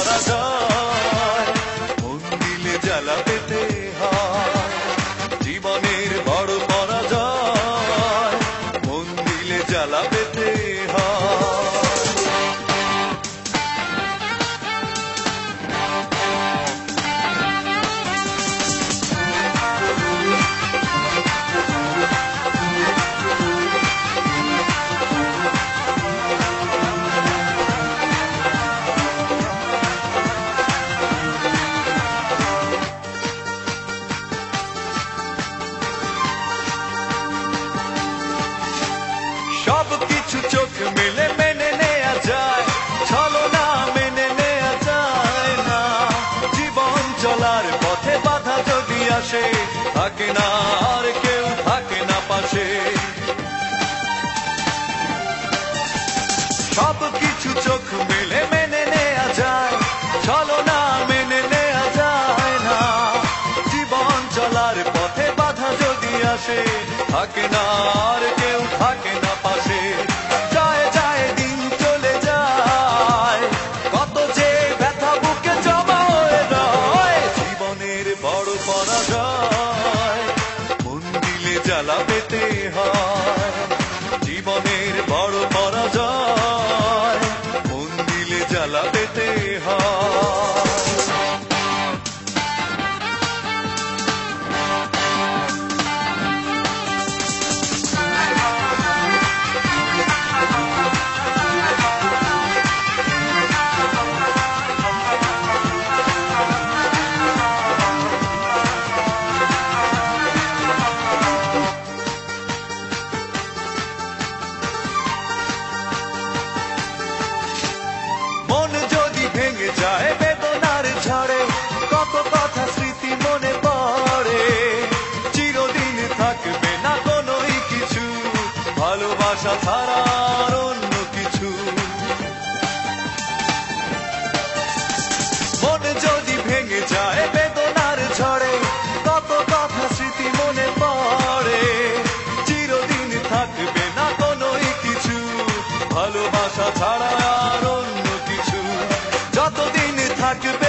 করা যায়, মন দিলে জ্বালা পেতে হয়। জীবনের বড় পরাজয়, মন দিলে জ্বালা পেতে হয়। সব কিছু চোখ মেলে মেনে নেয়া যায়, ছলনা মেনে নেয়া যায় না। জীবন চলার পথে বাধা যদি আসে, থাকে না আর কেউ থাকে না পাশে। সব কিছু চোখ মেলে মেনে নেয়া যায়, ছলনা মেনে নেয়া যায় না। জীবন চলার পথে বাধা যদি আসে, থাকে না আর কেউ থাকে না পাশে। যায় যায় দিন চলে যায়, কত যে ব্যথা বুকে জমা হয়ে রয়। জীবনের বড় পরাজয়, মন দিলে জ্বালা পেতে হয়। জীবনের বড় পরাজয়, মন দিলে জ্বালা পেতে হয়। মন যদি ভেঙে যায় বেদনার ঝড়ে, কত কথা স্মৃতি মনে পড়ে। চিরদিন থাকবে না কোনোই কিছু, ভালোবাসা ছাড়া আর অন্য কিছু। মন যদি ভেঙে যায় বেদনার ঝড়ে, কত কথা স্মৃতি মনে পড়ে। চিরদিন থাকবে না কোনোই কিছু, ভালোবাসা ছাড়া আর অন্য কিছু। যতদিন থাকবে